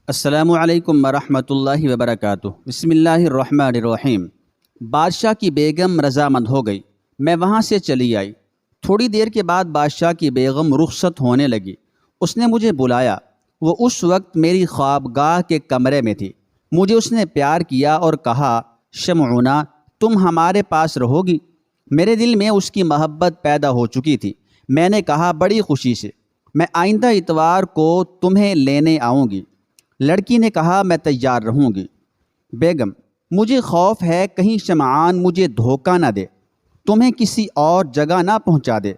السلام علیکم ورحمۃ اللہ وبرکاتہ۔ بسم اللہ الرحمن الرحیم۔ بادشاہ کی بیگم رضامند ہو گئی، میں وہاں سے چلی آئی۔ تھوڑی دیر کے بعد بادشاہ کی بیگم رخصت ہونے لگی۔ اس نے مجھے بلایا۔ وہ اس وقت میری خوابگاہ کے کمرے میں تھی۔ مجھے اس نے پیار کیا اور کہا، شمعونہ تم ہمارے پاس رہو گی؟ میرے دل میں اس کی محبت پیدا ہو چکی تھی۔ میں نے کہا، بڑی خوشی سے، میں آئندہ اتوار کو تمہیں لینے آؤں گی۔ لڑکی نے کہا، میں تیار رہوں گی۔ بیگم، مجھے خوف ہے کہیں شمعان مجھے دھوکہ نہ دے، تمہیں کسی اور جگہ نہ پہنچا دے۔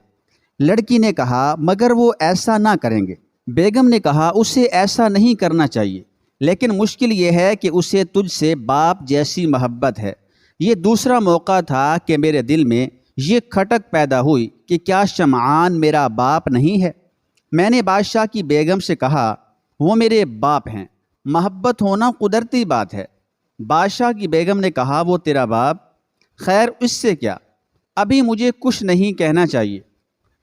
لڑکی نے کہا، مگر وہ ایسا نہ کریں گے۔ بیگم نے کہا، اسے ایسا نہیں کرنا چاہیے، لیکن مشکل یہ ہے کہ اسے تجھ سے باپ جیسی محبت ہے۔ یہ دوسرا موقع تھا کہ میرے دل میں یہ کھٹک پیدا ہوئی کہ کیا شمعان میرا باپ نہیں ہے؟ میں نے بادشاہ کی بیگم سے کہا، وہ میرے باپ ہیں، محبت ہونا قدرتی بات ہے۔ بادشاہ کی بیگم نے کہا، وہ تیرا باپ؟ خیر، اس سے کیا، ابھی مجھے کچھ نہیں کہنا چاہیے۔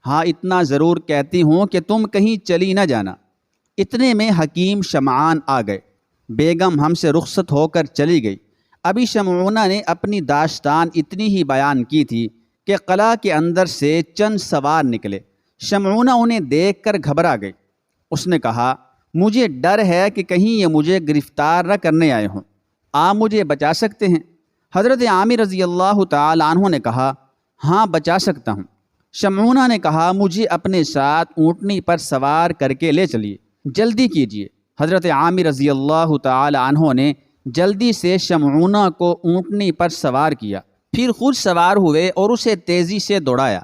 ہاں، اتنا ضرور کہتی ہوں کہ تم کہیں چلی نہ جانا۔ اتنے میں حکیم شمعان آ گئے۔ بیگم ہم سے رخصت ہو کر چلی گئی۔ ابھی شمعونہ نے اپنی داستان اتنی ہی بیان کی تھی کہ قلعہ کے اندر سے چند سوار نکلے۔ شمعونہ انہیں دیکھ کر گھبرا گئی۔ اس نے کہا، مجھے ڈر ہے کہ کہیں یہ مجھے گرفتار نہ کرنے آئے ہوں، آپ مجھے بچا سکتے ہیں؟ حضرت عامر رضی اللہ تعالی عنہ نے کہا، ہاں بچا سکتا ہوں۔ شمعونہ نے کہا، مجھے اپنے ساتھ اونٹنی پر سوار کر کے لے چلیے، جلدی کیجیے۔ حضرت عامر رضی اللہ تعالی عنہ نے جلدی سے شمعونہ کو اونٹنی پر سوار کیا، پھر خود سوار ہوئے اور اسے تیزی سے دوڑایا۔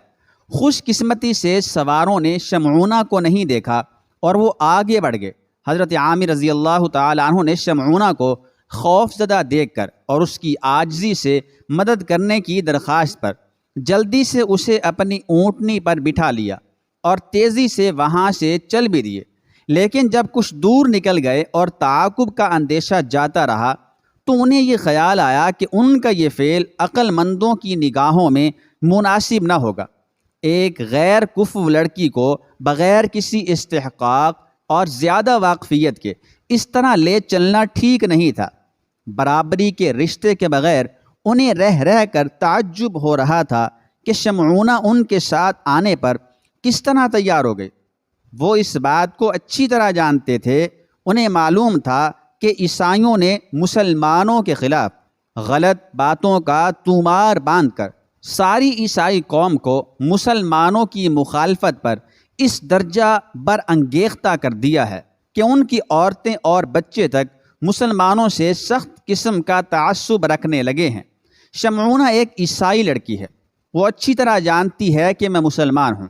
خوش قسمتی سے سواروں نے شمعونہ کو نہیں دیکھا اور وہ آگے بڑھ گئے۔ حضرت عامر رضی اللہ تعالی عنہ نے شمعونہ کو خوف زدہ دیکھ کر اور اس کی عاجزی سے مدد کرنے کی درخواست پر جلدی سے اسے اپنی اونٹنی پر بٹھا لیا اور تیزی سے وہاں سے چل بھی دیے۔ لیکن جب کچھ دور نکل گئے اور تعاقب کا اندیشہ جاتا رہا تو انہیں یہ خیال آیا کہ ان کا یہ فعل عقل مندوں کی نگاہوں میں مناسب نہ ہوگا۔ ایک غیر کفو لڑکی کو بغیر کسی استحقاق اور زیادہ واقفیت کے اس طرح لے چلنا ٹھیک نہیں تھا۔ برابری کے رشتے کے بغیر انہیں رہ کر تعجب ہو رہا تھا کہ شمعونہ ان کے ساتھ آنے پر کس طرح تیار ہو گئے۔ وہ اس بات کو اچھی طرح جانتے تھے، انہیں معلوم تھا کہ عیسائیوں نے مسلمانوں کے خلاف غلط باتوں کا طومار باندھ کر ساری عیسائی قوم کو مسلمانوں کی مخالفت پر اس درجہ برانگیختہ کر دیا ہے کہ ان کی عورتیں اور بچے تک مسلمانوں سے سخت قسم کا تعصب رکھنے لگے ہیں۔ شمعونہ ایک عیسائی لڑکی ہے، وہ اچھی طرح جانتی ہے کہ میں مسلمان ہوں۔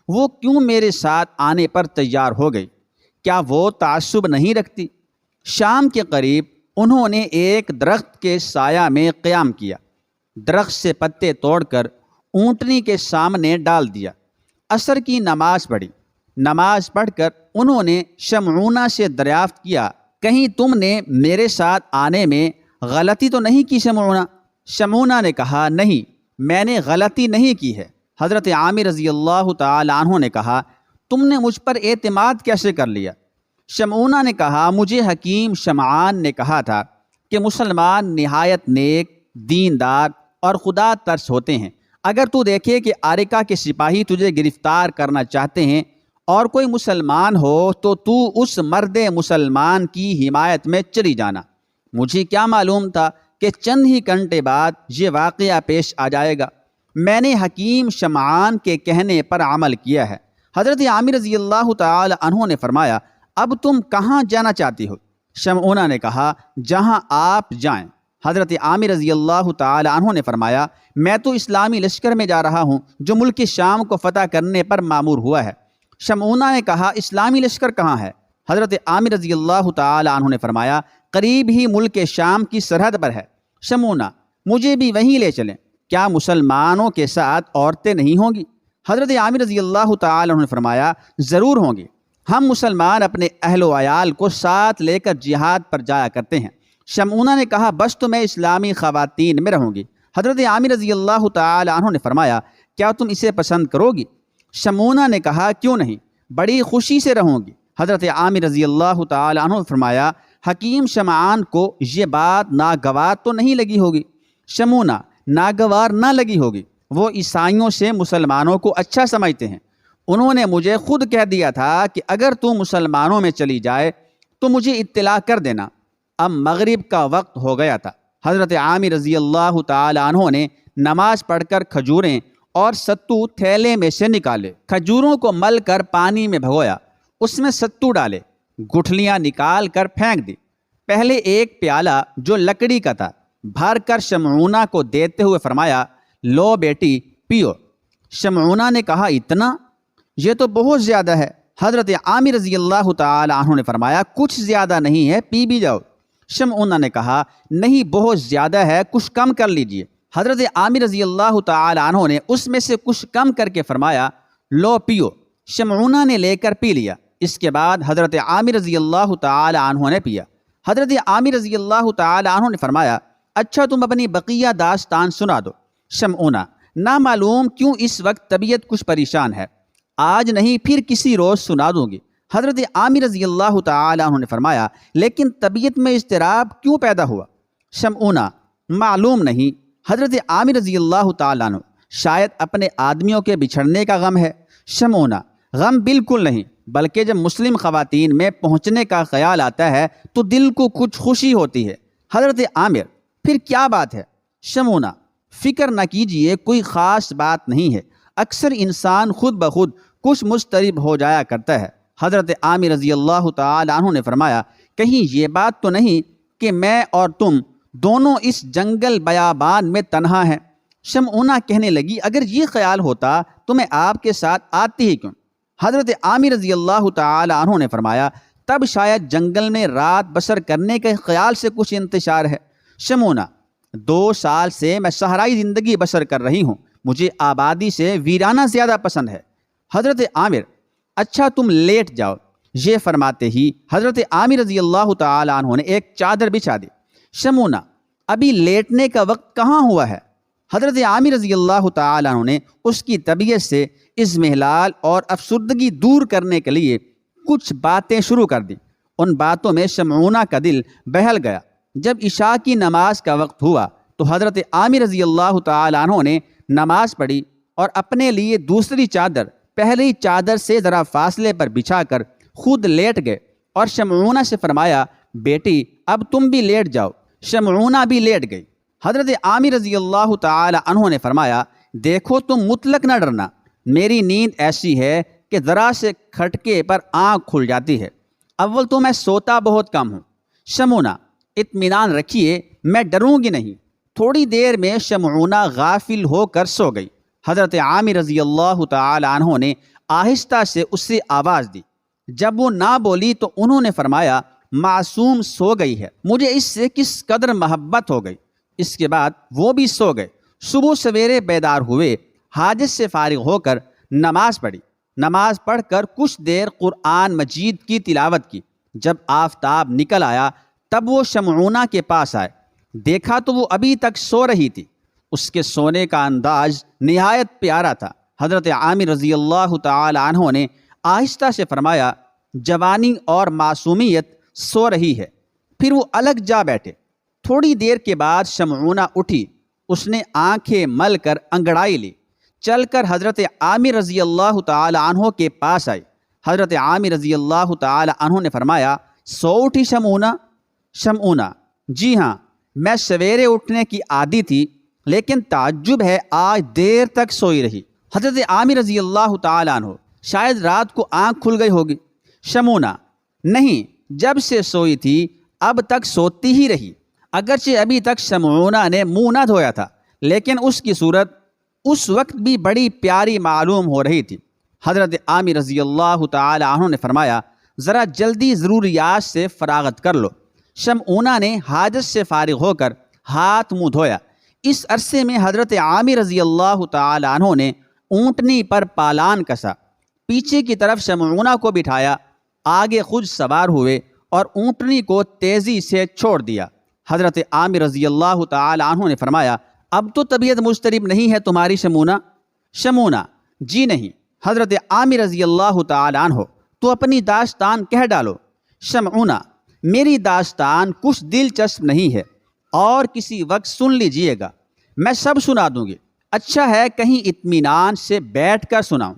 وہ کیوں میرے ساتھ آنے پر تیار ہو گئی؟ کیا وہ تعصب نہیں رکھتی؟ شام کے قریب انہوں نے ایک درخت کے سایہ میں قیام کیا، درخت سے پتے توڑ کر اونٹنی کے سامنے ڈال دیا۔ عصر کی نماز پڑھی۔ نماز پڑھ کر انہوں نے شمعونہ سے دریافت کیا، کہیں تم نے میرے ساتھ آنے میں غلطی تو نہیں کی شمعونہ؟ شمعونہ نے کہا، نہیں، میں نے غلطی نہیں کی ہے۔ حضرت عامر رضی اللہ تعالی عنہ نے کہا، تم نے مجھ پر اعتماد کیسے کر لیا؟ شمعونہ نے کہا، مجھے حکیم شمعان نے کہا تھا کہ مسلمان نہایت نیک، دیندار اور خدا ترس ہوتے ہیں۔ اگر تو دیکھے کہ آرکا کے سپاہی تجھے گرفتار کرنا چاہتے ہیں اور کوئی مسلمان ہو تو اس مرد مسلمان کی حمایت میں چلی جانا۔ مجھے کیا معلوم تھا کہ چند ہی گھنٹے بعد یہ واقعہ پیش آ جائے گا۔ میں نے حکیم شمعان کے کہنے پر عمل کیا ہے۔ حضرت عامر رضی اللہ تعالی عنہ نے فرمایا، اب تم کہاں جانا چاہتی ہو؟ شمعونہ نے کہا، جہاں آپ جائیں۔ حضرت عامر رضی اللہ تعالی عنہ نے فرمایا، میں تو اسلامی لشکر میں جا رہا ہوں جو ملک شام کو فتح کرنے پر مامور ہوا ہے۔ شمعونہ نے کہا، اسلامی لشکر کہاں ہے؟ حضرت عامر رضی اللہ تعالی عنہ نے فرمایا، قریب ہی ملک شام کی سرحد پر ہے۔ شمعونہ، مجھے بھی وہیں لے چلیں، کیا مسلمانوں کے ساتھ عورتیں نہیں ہوں گی؟ حضرت عامر رضی اللہ تعالی عنہ نے فرمایا، ضرور ہوں گی، ہم مسلمان اپنے اہل و عیال کو ساتھ لے کر جہاد پر جایا کرتے ہیں۔ شمعونہ نے کہا، بس تو میں اسلامی خواتین میں رہوں گی۔ حضرت عامر رضی اللہ تعالی عنہ نے فرمایا، کیا تم اسے پسند کرو گی؟ شمعونہ نے کہا، کیوں نہیں، بڑی خوشی سے رہوں گی۔ حضرت عامر رضی اللہ تعالی عنہ نے فرمایا، حکیم شمعان کو یہ بات ناگوار تو نہیں لگی ہوگی؟ شمعونہ: ناگوار نہ لگی ہوگی، وہ عیسائیوں سے مسلمانوں کو اچھا سمجھتے ہیں۔ انہوں نے مجھے خود کہہ دیا تھا کہ اگر تو مسلمانوں میں چلی جائے تو مجھے اطلاع کر دینا۔ اب مغرب کا وقت ہو گیا تھا۔ حضرت عامر رضی اللہ تعالی عنہ نے نماز پڑھ کر کھجوریں اور ستو تھیلے میں سے نکالے، کھجوروں کو مل کر پانی میں بھگویا، اس میں ستو ڈالے، گٹھلیاں نکال کر پھینک دی۔ پہلے ایک پیالہ جو لکڑی کا تھا بھر کر شمعونہ کو دیتے ہوئے فرمایا، لو بیٹی پیو۔ شمعونہ نے کہا، اتنا؟ یہ تو بہت زیادہ ہے۔ حضرت عامر رضی اللہ تعالی عنہ نے فرمایا، کچھ زیادہ نہیں ہے، پی بھی جاؤ۔ شمعونہ نے کہا، نہیں بہت زیادہ ہے، کچھ کم کر لیجئے۔ حضرت عامر رضی اللہ تعالی عنہ نے اس میں سے کچھ کم کر کے فرمایا، لو پیو۔ شمعونہ نے لے کر پی لیا۔ اس کے بعد حضرت عامر رضی اللہ تعالی عنہ نے پیا۔ حضرت عامر رضی اللہ تعالی عنہ نے فرمایا، اچھا تم اپنی بقیہ داستان سنا دو۔ شمعونہ: نہ معلوم کیوں اس وقت طبیعت کچھ پریشان ہے، آج نہیں پھر کسی روز سنا دوں گی۔ حضرت عامر رضی اللہ تعالی عنہ نے فرمایا، لیکن طبیعت میں اضطراب کیوں پیدا ہوا؟ شمعونہ: معلوم نہیں۔ حضرت عامر رضی اللہ تعالی عنہ: شاید اپنے آدمیوں کے بچھڑنے کا غم ہے۔ شمعونہ: غم بالکل نہیں، بلکہ جب مسلم خواتین میں پہنچنے کا خیال آتا ہے تو دل کو کچھ خوشی ہوتی ہے۔ حضرت عامر: پھر کیا بات ہے؟ شمعونہ: فکر نہ کیجئے، کوئی خاص بات نہیں ہے، اکثر انسان خود بخود کچھ مضطرب ہو جایا کرتا ہے۔ حضرت عامر رضی اللہ تعالی عنہ نے فرمایا، کہیں یہ بات تو نہیں کہ میں اور تم دونوں اس جنگل بیابان میں تنہا ہیں؟ شمعونہ کہنے لگی، اگر یہ خیال ہوتا تو میں آپ کے ساتھ آتی ہی کیوں؟ حضرت عامر رضی اللہ تعالی عنہ نے فرمایا، تب شاید جنگل میں رات بسر کرنے کے خیال سے کچھ انتشار ہے۔ شمعونہ: 2 سال سے میں صحرائی زندگی بسر کر رہی ہوں، مجھے آبادی سے ویرانہ زیادہ پسند ہے۔ حضرت عامر: اچھا تم لیٹ جاؤ۔ یہ فرماتے ہی حضرت عامر رضی اللہ تعالی عنہ نے ایک چادر بچھا دی۔ شمعونہ: ابھی لیٹنے کا وقت کہاں ہوا ہے؟ حضرت عامر رضی اللہ تعالی عنہ نے اس کی طبیعت سے اضمحلال اور افسردگی دور کرنے کے لیے کچھ باتیں شروع کر دیں۔ ان باتوں میں شمعونہ کا دل بہل گیا۔ جب عشاء کی نماز کا وقت ہوا تو حضرت عامر رضی اللہ تعالی عنہ نے نماز پڑھی اور اپنے لیے دوسری چادر پہلی چادر سے ذرا فاصلے پر بچھا کر خود لیٹ گئے اور شمعونہ سے فرمایا، بیٹی اب تم بھی لیٹ جاؤ۔ شمعونہ بھی لیٹ گئی۔ حضرت عامر رضی اللہ تعالی عنہ نے فرمایا، دیکھو تم مطلق نہ ڈرنا، میری نیند ایسی ہے کہ ذرا سے کھٹکے پر آنکھ کھل جاتی ہے، اول تو میں سوتا بہت کم ہوں۔ شمعونہ: اطمینان رکھیے، میں ڈروں گی نہیں۔ تھوڑی دیر میں شمعونہ غافل ہو کر سو گئی۔ حضرت عامر رضی اللہ تعالی عنہ نے آہستہ سے اس سے آواز دی۔ جب وہ نہ بولی تو انہوں نے فرمایا، معصوم سو گئی ہے، مجھے اس سے کس قدر محبت ہو گئی۔ اس کے بعد وہ بھی سو گئے۔ صبح سویرے بیدار ہوئے، حاجت سے فارغ ہو کر نماز پڑھی۔ نماز پڑھ کر کچھ دیر قرآن مجید کی تلاوت کی۔ جب آفتاب نکل آیا تب وہ شمعونہ کے پاس آئے، دیکھا تو وہ ابھی تک سو رہی تھی۔ اس کے سونے کا انداز نہایت پیارا تھا۔ حضرت عامر رضی اللہ تعالی عنہ نے آہستہ سے فرمایا، جوانی اور معصومیت سو رہی ہے۔ پھر وہ الگ جا بیٹھے۔ تھوڑی دیر کے بعد شمعونہ اٹھی، اس نے آنکھیں مل کر انگڑائی لی، چل کر حضرت عامر رضی اللہ تعالی عنہ کے پاس آئی۔ حضرت عامر رضی اللہ تعالی عنہ نے فرمایا، سو اٹھی شمعونہ؟ شمعونہ: جی ہاں، میں سویرے اٹھنے کی عادی تھی، لیکن تعجب ہے آج دیر تک سوئی رہی۔ حضرت عامر رضی اللہ تعالی عنہ: شاید رات کو آنکھ کھل گئی ہوگی۔ شمعونہ: نہیں، جب سے سوئی تھی اب تک سوتی ہی رہی۔ اگرچہ ابھی تک شمعونہ نے منہ نہ دھویا تھا، لیکن اس کی صورت اس وقت بھی بڑی پیاری معلوم ہو رہی تھی۔ حضرت عامر رضی اللہ تعالی عنہ نے فرمایا، ذرا جلدی ضروریات سے فراغت کر لو۔ شمعونہ نے حاجت سے فارغ ہو کر ہاتھ منہ دھویا۔ اس عرصے میں حضرت عامر رضی اللہ تعالی عنہ نے اونٹنی پر پالان کسا، پیچھے کی طرف شمعونہ کو بٹھایا، آگے خود سوار ہوئے اور اونٹنی کو تیزی سے چھوڑ دیا۔ حضرت عامر رضی اللہ تعالی عنہ نے فرمایا، اب تو طبیعت مضطرب نہیں ہے تمہاری شمعونہ؟ شمعونہ: جی نہیں۔ حضرت عامر رضی اللہ تعالی عنہ: تو اپنی داستان کہہ ڈالو۔ شمعونہ: میری داستان کچھ دلچسپ نہیں ہے اور کسی وقت سن لیجئے گا، میں سب سنا دوں گی، اچھا ہے کہیں اطمینان سے بیٹھ کر سناؤں۔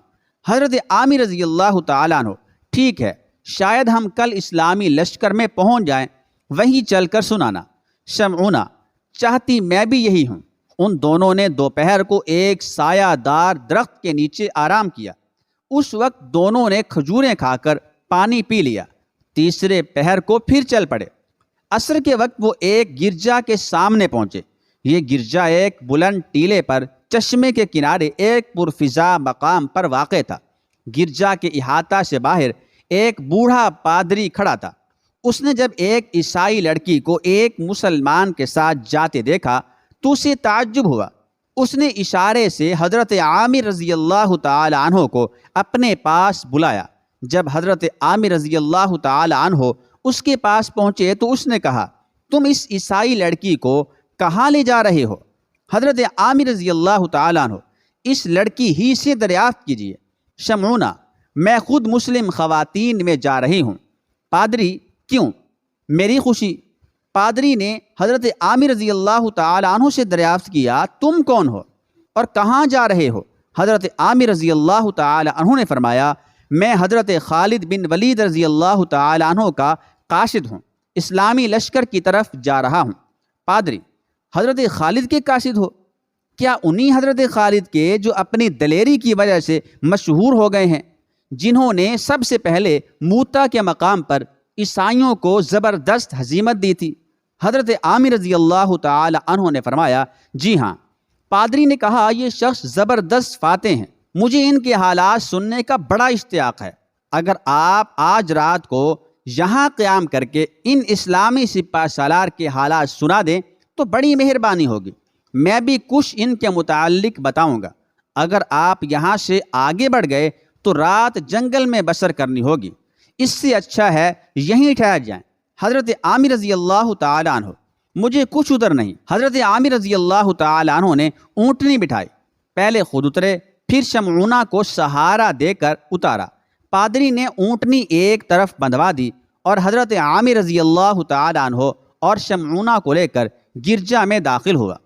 حضرت عامر رضی اللہ تعالیٰ عنہ: ٹھیک ہے، شاید ہم کل اسلامی لشکر میں پہنچ جائیں، وہیں چل کر سنانا۔ شمعونہ: چاہتی میں بھی یہی ہوں۔ ان دونوں نے دوپہر کو ایک سایہ دار درخت کے نیچے آرام کیا۔ اس وقت دونوں نے کھجوریں کھا کر پانی پی لیا۔ تیسرے پہر کو پھر چل پڑے۔ عصر کے وقت وہ ایک گرجا کے سامنے پہنچے۔ یہ گرجا ایک بلند ٹیلے پر چشمے کے کنارے ایک پرفضا مقام پر واقع تھا۔ گرجا کے احاطہ سے باہر ایک بوڑھا پادری کھڑا تھا۔ اس نے جب ایک عیسائی لڑکی کو ایک مسلمان کے ساتھ جاتے دیکھا تو اسے تعجب ہوا۔ اس نے اشارے سے حضرت عامر رضی اللہ تعالی عنہ کو اپنے پاس بلایا۔ جب حضرت عامر رضی اللہ تعالی عنہ اس کے پاس پہنچے تو اس نے کہا: تم اس عیسائی لڑکی کو کہاں لے جا رہے ہو؟ حضرت عامر رضی اللہ تعالی عنہ: اس لڑکی ہی سے دریافت کیجیے۔ شمعونہ: میں خود مسلم خواتین میں جا رہی ہوں۔ پادری: کیوں؟ میری خوشی۔ پادری نے حضرت عامر رضی اللہ تعالی عنہ سے دریافت کیا: تم کون ہو اور کہاں جا رہے ہو؟ حضرت عامر رضی اللہ تعالی عنہ نے فرمایا: میں حضرت خالد بن ولید رضی اللہ تعالی عنہ کا قاصد ہوں، اسلامی لشکر کی طرف جا رہا ہوں۔ پادری: حضرت خالد کے قاصد ہو؟ کیا انہی حضرت خالد کے جو اپنی دلیری کی وجہ سے مشہور ہو گئے ہیں، جنہوں نے سب سے پہلے موتا کے مقام پر عیسائیوں کو زبردست ہزیمت دی تھی؟ حضرت عامر رضی اللہ تعالی عنہ نے فرمایا: جی ہاں۔ پادری نے کہا: یہ شخص زبردست فاتح ہیں، مجھے ان کے حالات سننے کا بڑا اشتیاق ہے۔ اگر آپ آج رات کو یہاں قیام کر کے ان اسلامی سپہ سالار کے حالات سنا دیں تو بڑی مہربانی ہوگی۔ میں بھی کچھ ان کے متعلق بتاؤں گا۔ اگر آپ یہاں سے آگے بڑھ گئے تو رات جنگل میں بسر کرنی ہوگی، اس سے اچھا ہے یہیں ٹھہر جائیں۔ حضرت عامر رضی اللہ تعالی عنہ: مجھے کچھ ادھر نہیں۔ حضرت عامر رضی اللہ تعالی عنہ نے اونٹنی بٹھائی، پہلے خود اترے، پھر شمعونہ کو سہارا دے کر اتارا۔ پادری نے اونٹنی ایک طرف بندھوا دی اور حضرت عامر رضی اللہ تعالی عنہ اور شمعونہ کو لے کر گرجا میں داخل ہوا۔